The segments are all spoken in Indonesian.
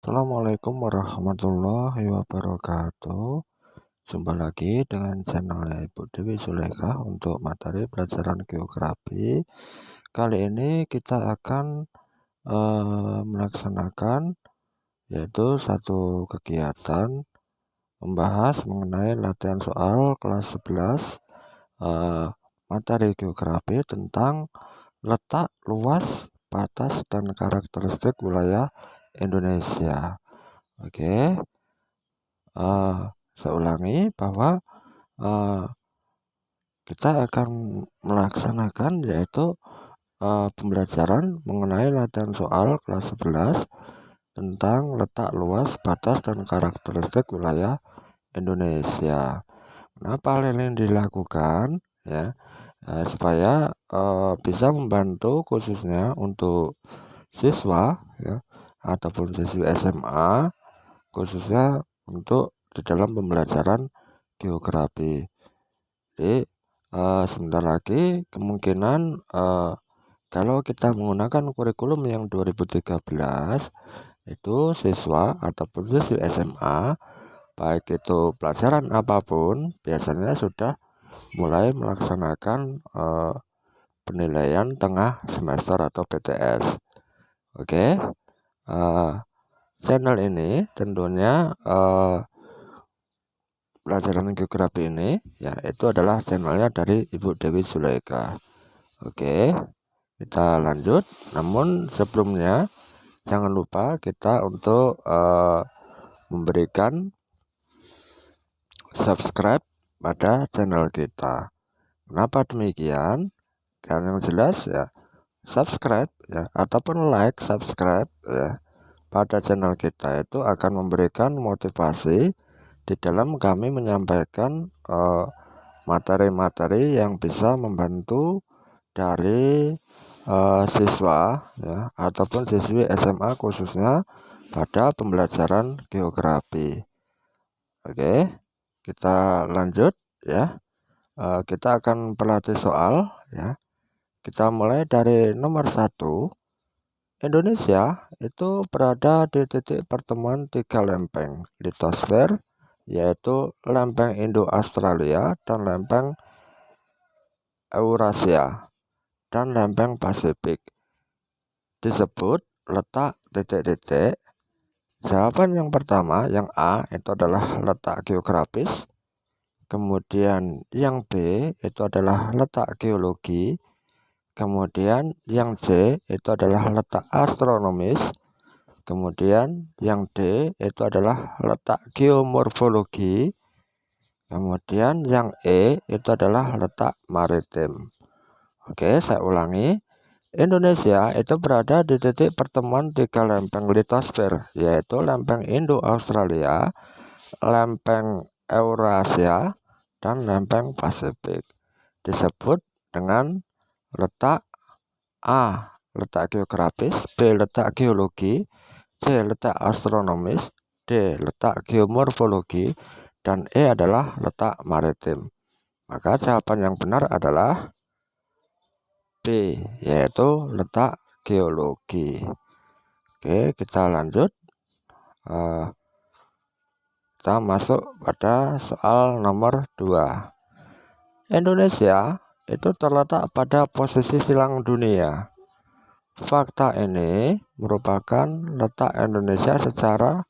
Assalamualaikum warahmatullahi wabarakatuh. Jumpa lagi dengan channelnya Ibu Dewi Suleka untuk materi pelajaran geografi. Kali ini kita akan melaksanakan yaitu satu kegiatan membahas mengenai latihan soal kelas 11 materi geografi tentang letak, luas, batas, dan karakteristik wilayah Indonesia. Oke, saya ulangi bahwa kita akan melaksanakan yaitu pembelajaran mengenai latihan soal kelas 11 tentang letak, luas, batas, dan karakteristik wilayah Indonesia. Kenapa hal ini dilakukan? Ya, supaya bisa membantu khususnya untuk siswa ya, ataupun siswi SMA khususnya untuk di dalam pembelajaran geografi. Jadi sebentar lagi kemungkinan kalau kita menggunakan kurikulum yang 2013 itu siswa ataupun siswi SMA baik itu pelajaran apapun biasanya sudah mulai melaksanakan penilaian tengah semester atau PTS. Oke, channel ini tentunya pelajaran geografi ini ya itu adalah channelnya dari Ibu Dewi Suleka. Oke, kita lanjut. Namun sebelumnya jangan lupa kita untuk memberikan subscribe pada channel kita. Kenapa demikian? Karena yang jelas ya subscribe ya ataupun like subscribe ya pada channel kita itu akan memberikan motivasi di dalam kami menyampaikan materi-materi yang bisa membantu dari siswa ya ataupun siswi SMA khususnya pada pembelajaran geografi. Oke, kita lanjut ya. Kita akan berlatih soal ya. Kita mulai dari nomor 1. Indonesia itu berada di titik pertemuan 3 lempeng litosfer, yaitu lempeng Indo-Australia dan lempeng Eurasia dan lempeng Pasifik. Disebut letak titik-titik. Jawaban yang pertama, yang A, itu adalah letak geografis. Kemudian yang B itu adalah letak geologi. Kemudian yang C itu adalah letak astronomis. Kemudian yang D itu adalah letak geomorfologi. Kemudian yang E itu adalah letak maritim. Oke, saya ulangi. Indonesia itu berada di titik pertemuan 3 lempeng litosfer, yaitu lempeng Indo-Australia, lempeng Eurasia, dan lempeng Pasifik. Disebut dengan letak A, letak geografis, B, letak geologi, C, letak astronomis, D, letak geomorfologi, dan E adalah letak maritim. Maka jawaban yang benar adalah B, yaitu letak geologi. Oke, kita lanjut. Kita masuk pada soal nomor 2. Indonesia itu terletak pada posisi silang dunia. Fakta ini merupakan letak Indonesia secara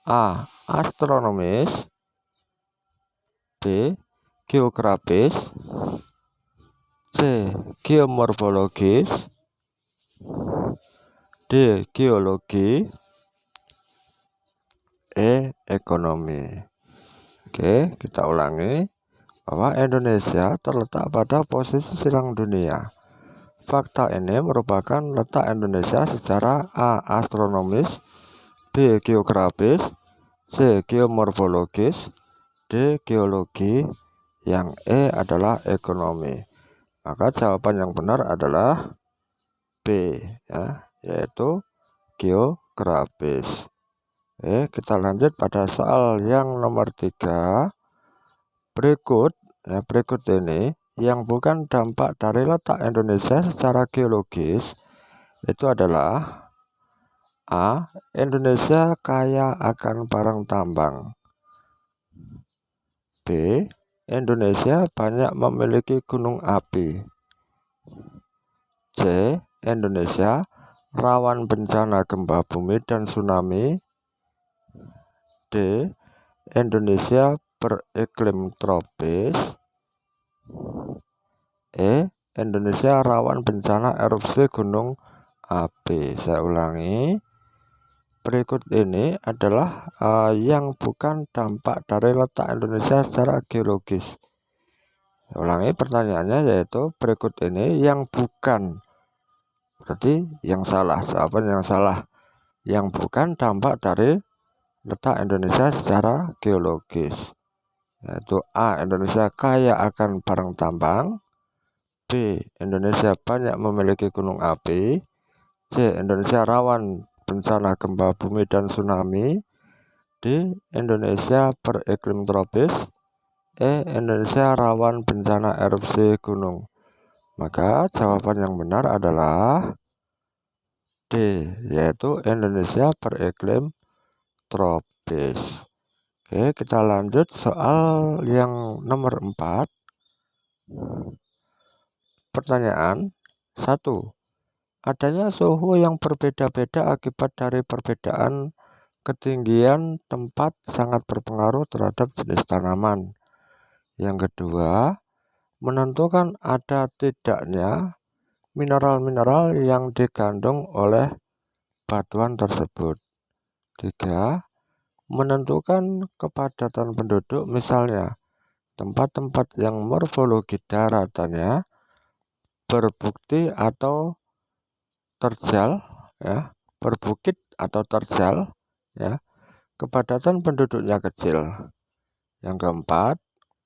A, astronomis, B, geografis, C, geomorfologis, D, geologi, E, ekonomi. Oke, kita ulangi bahwa Indonesia terletak pada posisi silang dunia. Fakta ini merupakan letak Indonesia secara A, astronomis, B, geografis, C, geomorfologis, D, geologi, yang E adalah ekonomi. Maka jawaban yang benar adalah B ya, yaitu geografis. Kita lanjut pada soal yang nomor 3. Berikut ini yang bukan dampak dari letak Indonesia secara geologis itu adalah A. Indonesia kaya akan barang tambang. B. Indonesia banyak memiliki gunung api. C. Indonesia rawan bencana gempa bumi dan tsunami. D. Indonesia beriklim tropis. E. Indonesia rawan bencana erupsi gunung api. Saya ulangi, berikut ini adalah yang bukan dampak dari letak Indonesia secara geologis. Saya ulangi pertanyaannya, yaitu berikut ini yang bukan, berarti yang salah, jawaban yang salah, yang bukan dampak dari letak Indonesia secara geologis, yaitu A. Indonesia kaya akan barang tambang. B. Indonesia banyak memiliki gunung api. C. Indonesia rawan bencana gempa bumi dan tsunami. D. Indonesia beriklim tropis. E. Indonesia rawan bencana erupsi gunung. Maka jawaban yang benar adalah D, yaitu Indonesia beriklim tropis. Oke, kita lanjut soal yang nomor 4. Pertanyaan 1. Adanya suhu yang berbeda-beda akibat dari perbedaan ketinggian tempat sangat berpengaruh terhadap jenis tanaman. Yang kedua, menentukan ada tidaknya mineral-mineral yang dikandung oleh batuan tersebut. 3. Menentukan kepadatan penduduk, misalnya tempat-tempat yang morfologi daratannya berbukti atau terjal, ya, berbukit atau terjal, ya, kepadatan penduduknya kecil. Yang keempat,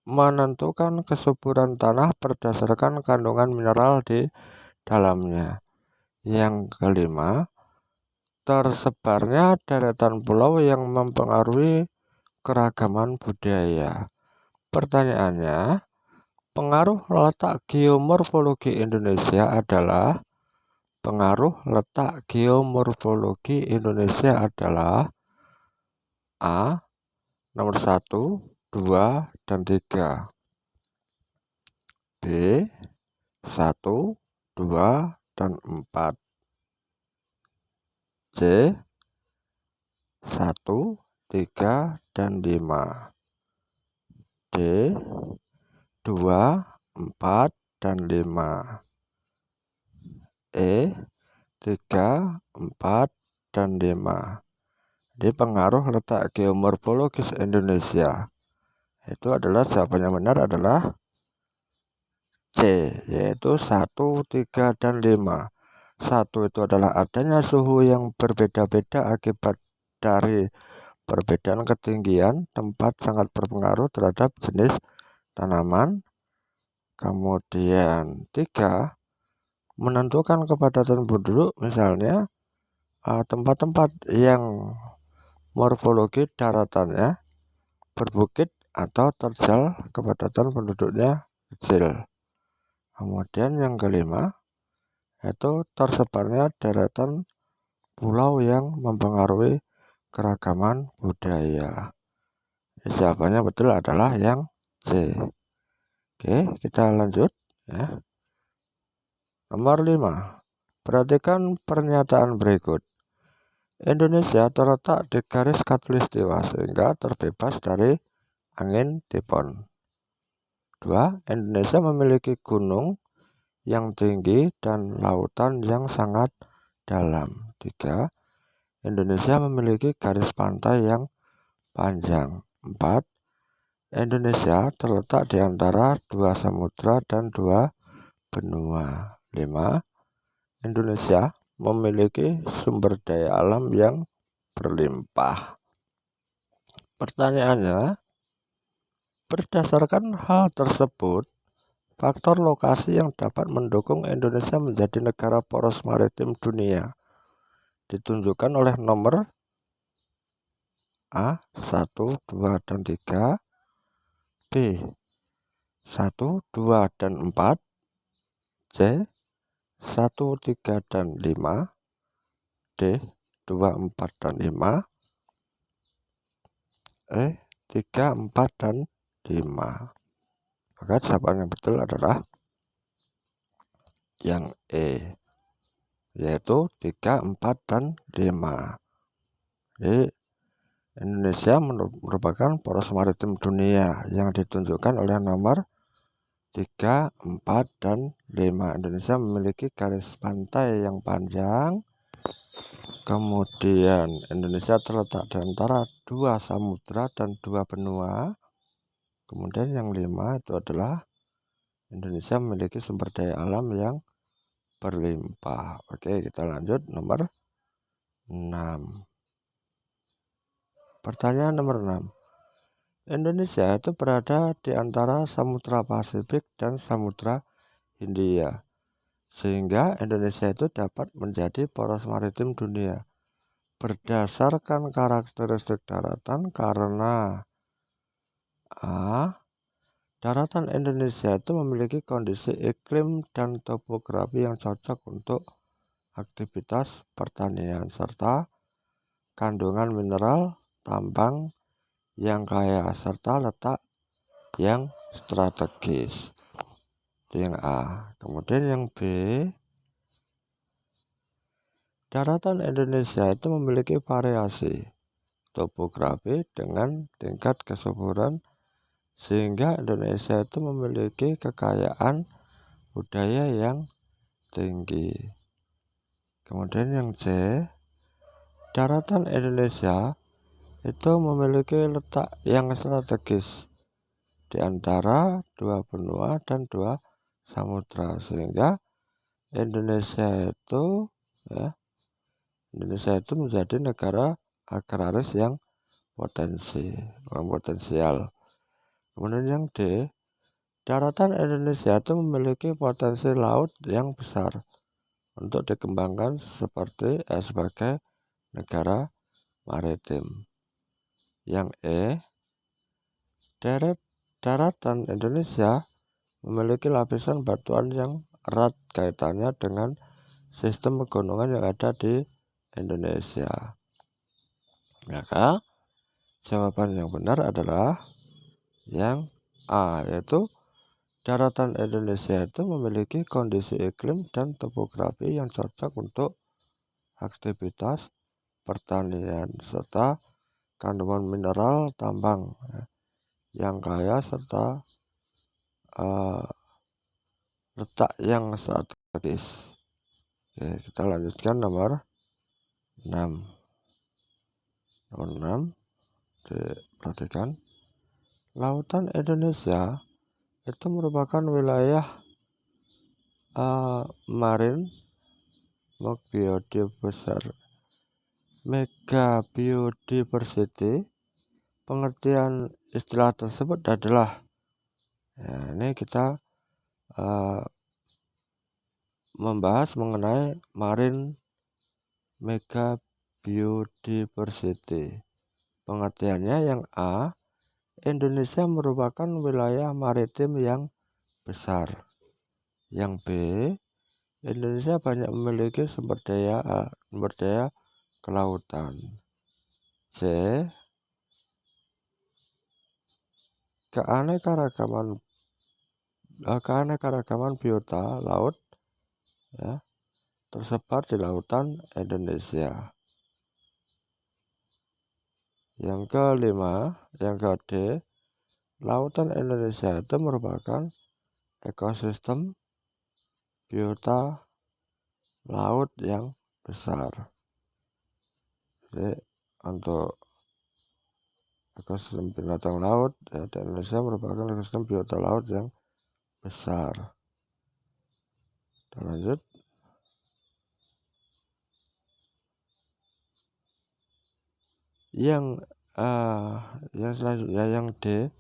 menentukan kesuburan tanah berdasarkan kandungan mineral di dalamnya. Yang kelima, tersebarnya deretan pulau yang mempengaruhi keragaman budaya. Pertanyaannya, pengaruh letak geomorfologi Indonesia adalah A. Nomor 1, 2, dan 3. B. 1, 2, dan 4. C. 1, 3, dan 5. D. 2, 4, dan 5. E. 3, 4, dan 5. Di pengaruh letak geomorfologis Indonesia, itu adalah jawaban yang benar adalah C, yaitu 1, 3, dan 5. 1 itu adalah adanya suhu yang berbeda-beda akibat dari perbedaan ketinggian tempat sangat berpengaruh terhadap jenis tanaman. Kemudian 3, menentukan kepadatan penduduk, misalnya tempat-tempat yang morfologi daratannya berbukit atau terjal, kepadatan penduduknya kecil. Kemudian yang kelima, yaitu tersebarnya deretan pulau yang mempengaruhi keragaman budaya. Jawabannya betul adalah yang C. Oke, kita lanjut, ya. Nomor 5. Perhatikan pernyataan berikut. Indonesia terletak di garis khatulistiwa sehingga terbebas dari angin tipon. 2. Indonesia memiliki gunung yang tinggi dan lautan yang sangat dalam. 3. Indonesia memiliki garis pantai yang panjang. 4. Indonesia terletak di antara 2 samudra dan 2 benua. 5. Indonesia memiliki sumber daya alam yang berlimpah. Pertanyaannya, berdasarkan hal tersebut, faktor lokasi yang dapat mendukung Indonesia menjadi negara poros maritim dunia ditunjukkan oleh nomor A. 1, 2, dan 3. B. 1, 2, dan 4. C. 1, 3, dan 5. D. 2, 4, dan 5. 3, 4, dan 5. Maka jawaban yang betul adalah yang E, yaitu 3, 4, dan 5. Jadi Indonesia merupakan poros maritim dunia yang ditunjukkan oleh nomor 3, 4, dan 5. Indonesia memiliki garis pantai yang panjang. Kemudian Indonesia terletak di antara 2 samudra dan 2 benua. Kemudian yang 5 itu adalah Indonesia memiliki sumber daya alam yang berlimpah. Oke, kita lanjut nomor 6. Pertanyaan nomor 6. Indonesia itu berada di antara Samudra Pasifik dan Samudra Hindia, sehingga Indonesia itu dapat menjadi poros maritim dunia berdasarkan karakteristik daratan karena A. Daratan Indonesia itu memiliki kondisi iklim dan topografi yang cocok untuk aktivitas pertanian serta kandungan mineral tambang yang kaya serta letak yang strategis. Itu yang A. Kemudian yang B, daratan Indonesia itu memiliki variasi topografi dengan tingkat kesuburan sehingga Indonesia itu memiliki kekayaan budaya yang tinggi. Kemudian yang C, daratan Indonesia itu memiliki letak yang strategis di antara 2 benua dan 2 samudra, sehingga Indonesia itu menjadi negara agraris yang potensial. Kemudian yang D, daratan Indonesia itu memiliki potensi laut yang besar untuk dikembangkan sebagai negara maritim. Yang E, daratan Indonesia memiliki lapisan batuan yang erat kaitannya dengan sistem pegunungan yang ada di Indonesia. Maka jawaban yang benar adalah yang A, yaitu daratan Indonesia itu memiliki kondisi iklim dan topografi yang cocok untuk aktivitas pertanian serta kandungan mineral tambang yang kaya serta letak yang strategis. Oke, kita lanjutkan nomor 6. Nomor 6, diperhatikan. Lautan Indonesia itu merupakan wilayah marin megabiodiversity. Pengertian istilah tersebut adalah ini kita membahas mengenai marine megabiodiversity. Pengertiannya yang A, Indonesia merupakan wilayah maritim yang besar. Yang B, Indonesia banyak memiliki sumber daya kelautan. C, keanekaragaman biota laut tersebar di lautan Indonesia. Yang kelima, yang ke-D, lautan Indonesia itu merupakan ekosistem biota laut yang besar. Jadi untuk ekosistem binatang laut di Indonesia merupakan ekosistem biota laut yang besar. Kita lanjut. Yang selanjutnya yang D,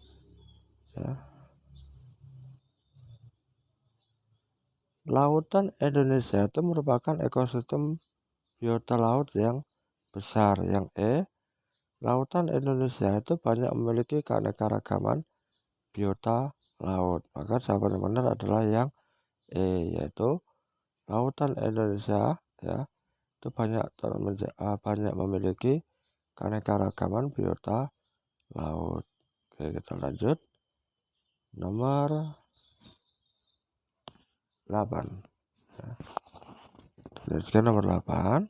lautan Indonesia itu merupakan ekosistem biota laut yang besar. Yang E, lautan Indonesia itu banyak memiliki keanekaragaman biota laut. Maka jawaban yang benar adalah yang E, yaitu lautan Indonesia itu banyak memiliki keanekaragaman biota laut. Oke, kita lanjut. Nomor 8. Nomor 8.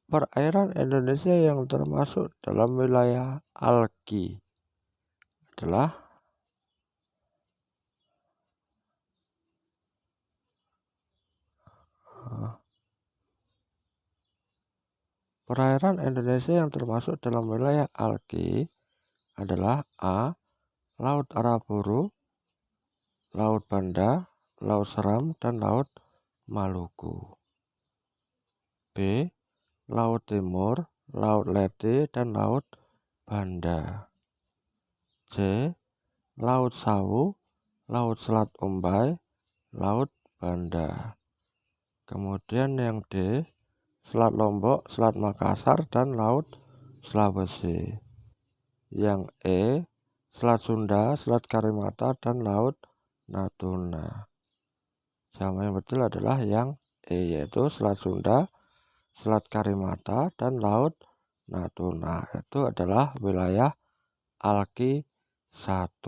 Perairan Indonesia yang termasuk dalam wilayah algi adalah perairan Indonesia yang termasuk dalam wilayah algi adalah A. Laut Arafuru, Laut Banda, Laut Seram, dan Laut Maluku. B. Laut Timur, Laut Ledi, dan Laut Banda. C. Laut Sawu, Laut Selat Umbai, Laut Banda. Kemudian yang D. Selat Lombok, Selat Makassar, dan Laut Sulawesi. Yang E. Selat Sunda, Selat Karimata, dan Laut Natuna. Jawaban yang betul adalah yang E, yaitu Selat Sunda, Selat Karimata, dan Laut Natuna. Itu adalah wilayah algi 1.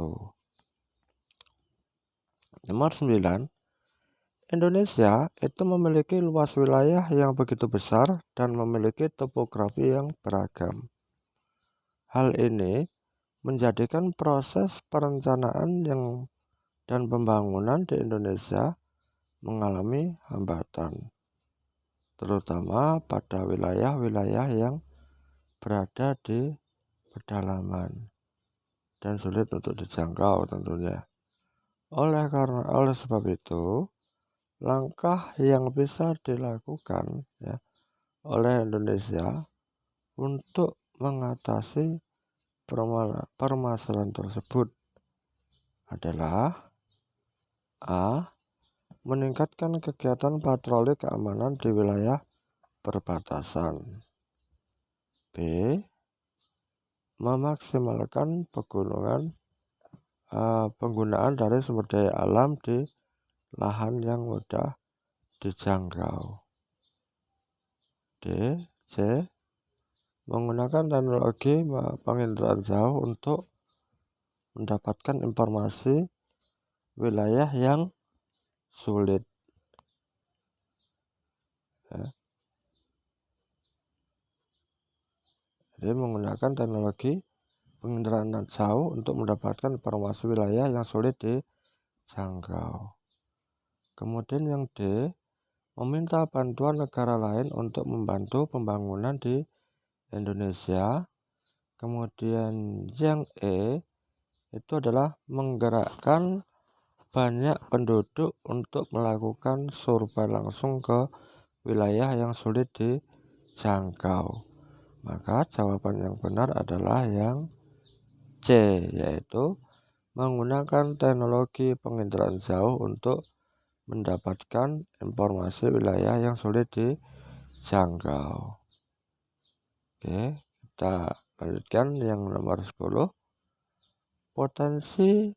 Nomor 9. Indonesia itu memiliki luas wilayah yang begitu besar dan memiliki topografi yang beragam. Hal ini menjadikan proses perencanaan dan pembangunan di Indonesia mengalami hambatan, terutama pada wilayah-wilayah yang berada di pedalaman dan sulit untuk dijangkau tentunya. Oleh sebab itu, langkah yang bisa dilakukan oleh Indonesia untuk mengatasi permasalahan tersebut adalah A. Meningkatkan kegiatan patroli keamanan di wilayah perbatasan. B. Memaksimalkan penggunaan dari sumber daya alam di lahan yang mudah dijangkau. D. C. Menggunakan teknologi penginderaan jauh untuk mendapatkan informasi wilayah yang sulit. Jadi menggunakan teknologi penginderaan jauh untuk mendapatkan informasi wilayah yang sulit dijangkau. Kemudian yang D. Meminta bantuan negara lain untuk membantu pembangunan di Indonesia. Kemudian yang E itu adalah menggerakkan banyak penduduk untuk melakukan survei langsung ke wilayah yang sulit dijangkau. Maka jawaban yang benar adalah yang C, yaitu menggunakan teknologi penginderaan jauh untuk mendapatkan informasi wilayah yang sulit dijangkau. Oke, kita lanjutkan yang nomor 10. Potensi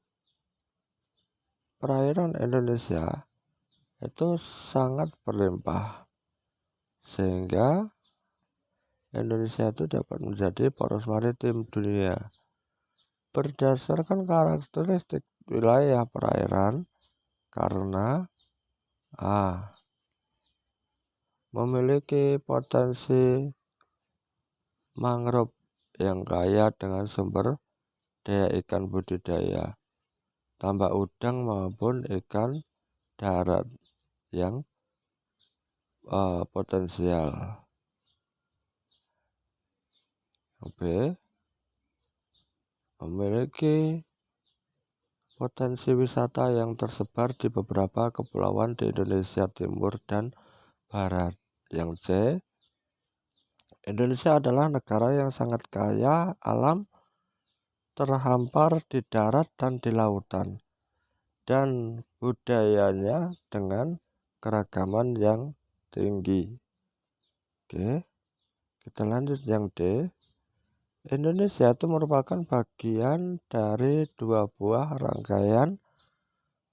perairan Indonesia itu sangat berlimpah, sehingga Indonesia itu dapat menjadi poros maritim dunia. Berdasarkan karakteristik wilayah perairan, karena A. Memiliki potensi mangrove yang kaya dengan sumber daya ikan budidaya, tambak udang maupun ikan darat yang potensial. B. Memiliki potensi wisata yang tersebar di beberapa kepulauan di Indonesia Timur dan Barat. Yang C. Indonesia adalah negara yang sangat kaya alam, terhampar di darat dan di lautan, dan budayanya dengan keragaman yang tinggi. Oke, kita lanjut yang D. Indonesia itu merupakan bagian dari 2 buah rangkaian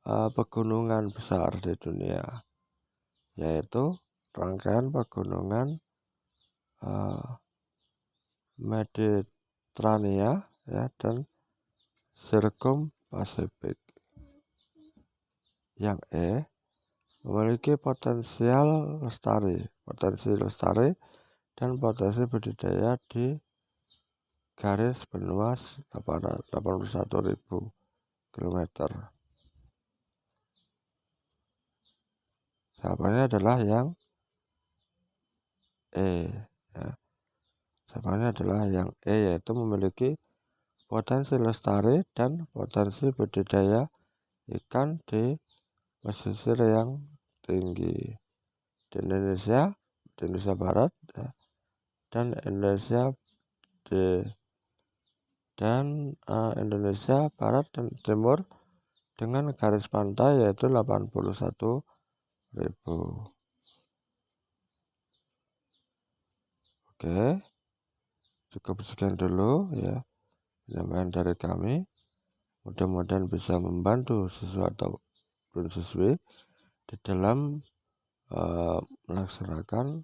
pegunungan besar di dunia, yaitu rangkaian pegunungan Mediterania ya, dan Sirkum Pasifik. Yang E memiliki potensi lestari dan potensi budidaya di garis benua 81.000 km. Jawabannya adalah yang E. Ya. Jawabannya adalah yang E, yaitu memiliki potensi lestari dan potensi budidaya ikan di pesisir yang tinggi di Indonesia Barat ya, dan Indonesia Barat dan Timur dengan garis pantai yaitu 81.000. Oke, cukup sekian dulu ya penyampaian dari kami. Mudah-mudahan bisa membantu siswa ataupun siswi di dalam melaksanakan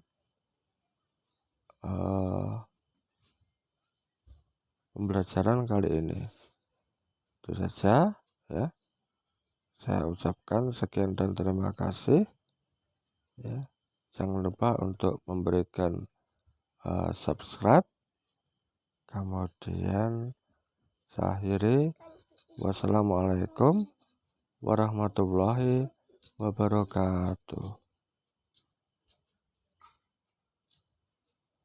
pembelajaran kali ini. Itu saja ya. Saya ucapkan sekian dan terima kasih ya. Jangan lupa untuk memberikan subscribe. Kemudian saya akhiri. Wassalamualaikum warahmatullahi wabarakatuh.